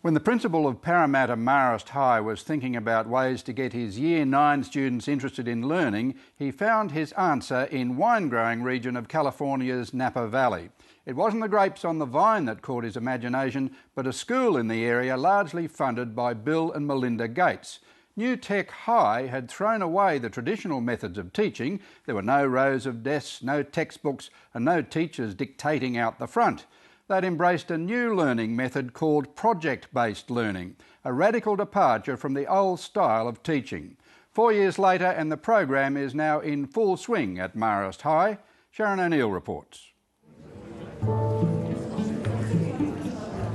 When the principal of Parramatta Marist High was thinking about ways to get his Year 9 students interested in learning, he found his answer in wine-growing region of California's Napa Valley. It wasn't the grapes on the vine that caught his imagination, but a school in the area largely funded by Bill and Melinda Gates. New Tech High had thrown away the traditional methods of teaching. There were no rows of desks, no textbooks and no teachers dictating out the front. They'd embraced a new learning method called project-based learning, a radical departure from the old style of teaching. 4 years later, and the program is now in full swing at Marist High. Sharon O'Neill reports.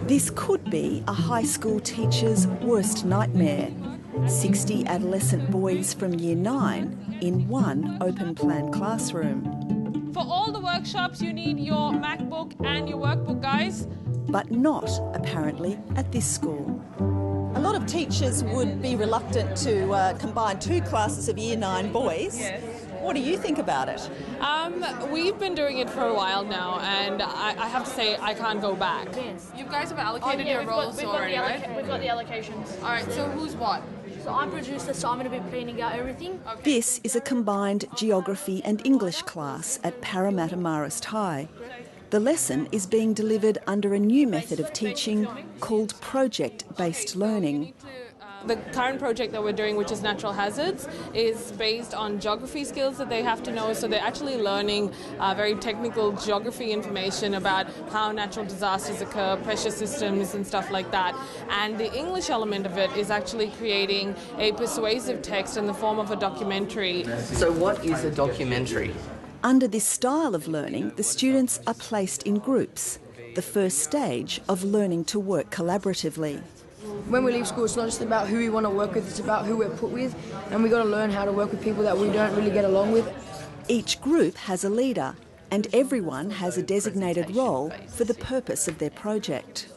This could be a high school teacher's worst nightmare. 60 adolescent boys from Year 9 in one open-plan classroom. For all the workshops, you need your MacBook and your workbook, guys. But not, apparently, at this school. A lot of teachers would be reluctant to combine two classes of Year 9 boys. Yes. What do you think about it? We've been doing it for a while now, and I have to say I can't go back. You guys have allocated your roles already, right? We've got the allocations. All right, so who's what? So I'm producer, so I'm going to be cleaning out everything. Okay. This is a combined geography and English class at Parramatta Marist High. The lesson is being delivered under a new method of teaching called project-based learning. The current project that we're doing, which is natural hazards, is based on geography skills that they have to know. So they're actually learning very technical geography information about how natural disasters occur, pressure systems and stuff like that. And the English element of it is actually creating a persuasive text in the form of a documentary. So what is a documentary? Under this style of learning, the students are placed in groups, the first stage of learning to work collaboratively. When we leave school, it's not just about who we want to work with, it's about who we're put with, and we've got to learn how to work with people that we don't really get along with. Each group has a leader, and everyone has a designated role for the purpose of their project.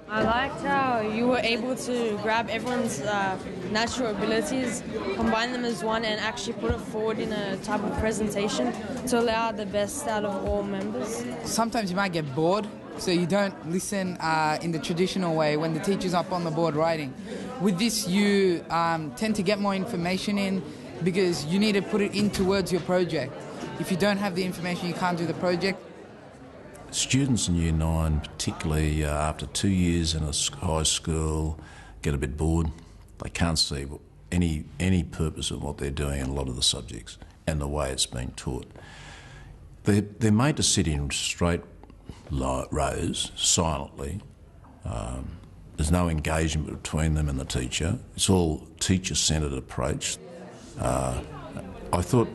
I liked how you were able to grab everyone's natural abilities, combine them as one, and actually put it forward in a type of presentation to allow the best out of all members. Sometimes you might get bored, so you don't listen in the traditional way when the teacher's up on the board writing. With this, you tend to get more information in because you need to put it in towards your project. If you don't have the information, you can't do the project. Students in Year 9, particularly after 2 years in a high school, get a bit bored. They can't see any purpose of what they're doing in a lot of the subjects and the way it's being taught. They're made to sit in straight rows, silently. There's no engagement between them and the teacher. It's all teacher-centred approach. I thought,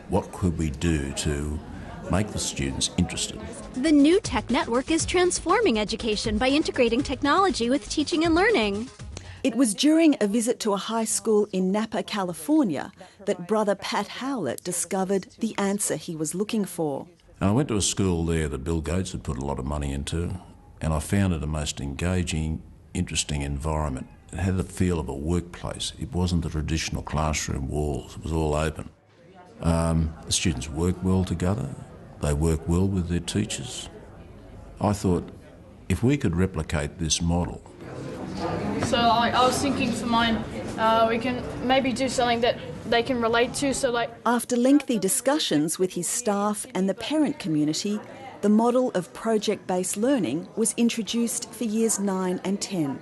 what could we do to make the students interested? The New Tech Network is transforming education by integrating technology with teaching and learning. It was during a visit to a high school in Napa, California, that brother Pat Howlett discovered the answer he was looking for. And I went to a school there that Bill Gates had put a lot of money into, and I found it a most engaging, interesting environment. It had the feel of a workplace. It wasn't the traditional classroom walls. It was all open. The students work well together. They work well with their teachers. I thought, if we could replicate this model. So I was thinking for mine, we can maybe do something that they can relate to. After lengthy discussions with his staff and the parent community, the model of project-based learning was introduced for Years 9 and 10.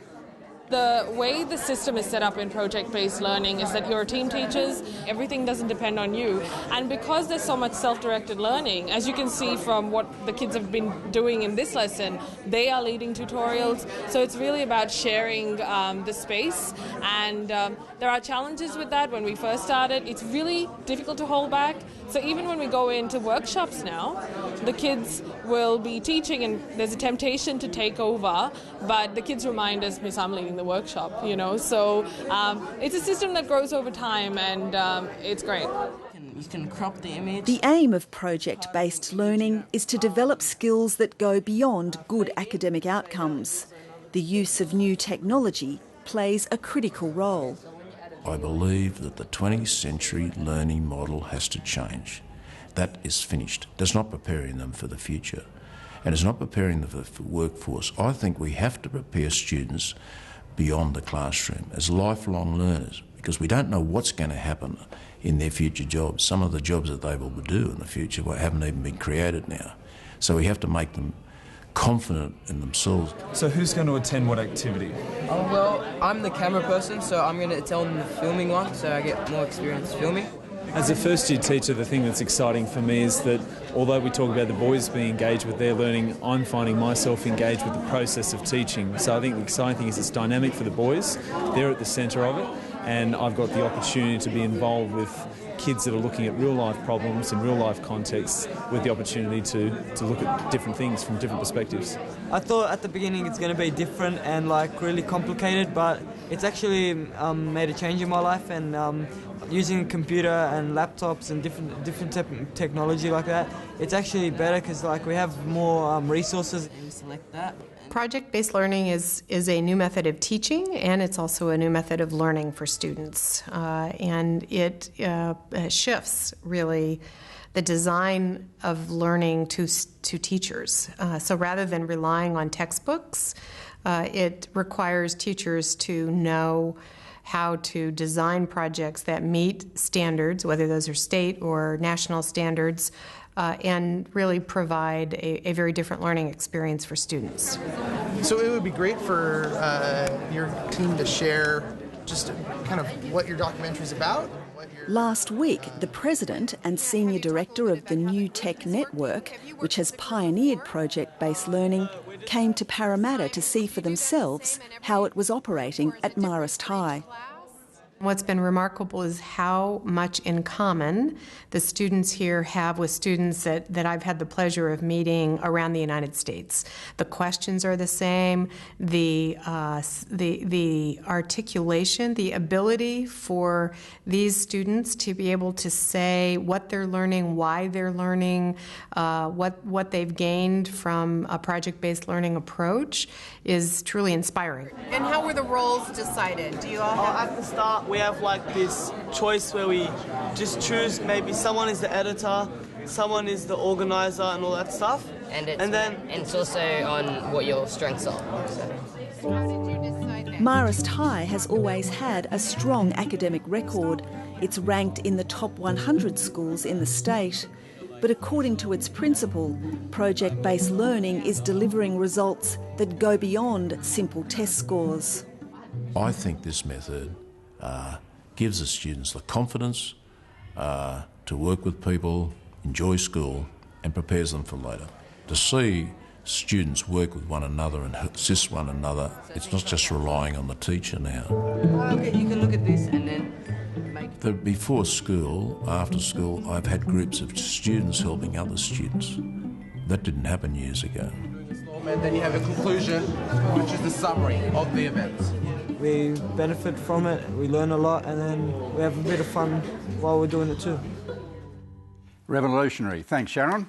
The way the system is set up in project-based learning is that you're team teachers, everything doesn't depend on you. And because there's so much self-directed learning, as you can see from what the kids have been doing in this lesson, they are leading tutorials. So it's really about sharing the space. And there are challenges with that. When we first started, it's really difficult to hold back. So even when we go into workshops now, the kids will be teaching and there's a temptation to take over, but the kids remind us, Miss, I'm leading the workshop, you know. So it's a system that grows over time and it's great. You can crop the image. The aim of project-based learning is to develop skills that go beyond good academic outcomes. The use of new technology plays a critical role. I believe that the 20th century learning model has to change. That is finished. That's not preparing them for the future. And it's not preparing them for the workforce. I think we have to prepare students beyond the classroom as lifelong learners, because we don't know what's going to happen in their future jobs. Some of the jobs that they will do in the future haven't even been created now. So we have to make them confident in themselves. So who's going to attend what activity? Oh, well, I'm the camera person, so I'm going to attend the filming one, so I get more experience filming. As a first year teacher, the thing that's exciting for me is that although we talk about the boys being engaged with their learning, I'm finding myself engaged with the process of teaching. So I think the exciting thing is it's dynamic for the boys. They're at the centre of it, and I've got the opportunity to be involved with kids that are looking at real life problems in real life contexts, with the opportunity to look at different things from different perspectives. I thought at the beginning it's going to be different and like really complicated, but it's actually made a change in my life, and using a computer and laptops and different technology like that, it's actually better because like we have more resources. Select that. Project-based learning is a new method of teaching, and it's also a new method of learning for students. And it shifts, really, the design of learning to teachers. So rather than relying on textbooks, it requires teachers to know how to design projects that meet standards, whether those are state or national standards, and really provide a very different learning experience for students. So it would be great for your team to share just kind of what your documentary is about. Last week, the president and senior director of the New Tech Network, which has pioneered project-based learning, came to Parramatta to see for themselves how it was operating at Marist High. What's been remarkable is how much in common the students here have with students that I've had the pleasure of meeting around the United States. The questions are the same, the articulation, the ability for these students to be able to say what they're learning, why they're learning, what they've gained from a project-based learning approach is truly inspiring. And how were the roles decided? Do you all have... At the start, we have like this choice where we just choose maybe someone is the editor, someone is the organizer and all that stuff. And it's also on what your strengths are. So. Marist High has always had a strong academic record. It's ranked in the top 100 schools in the state. But according to its principal, project-based learning is delivering results that go beyond simple test scores. I think this method gives the students the confidence to work with people, enjoy school, and prepares them for later. To see students work with one another and assist one another, it's not just relying on the teacher now. Okay, you can look at this and then Before school, after school, I've had groups of students helping other students. That didn't happen years ago. And then you have a conclusion, which is the summary of the event. We benefit from it, we learn a lot, and then we have a bit of fun while we're doing it too. Revolutionary. Thanks, Sharon.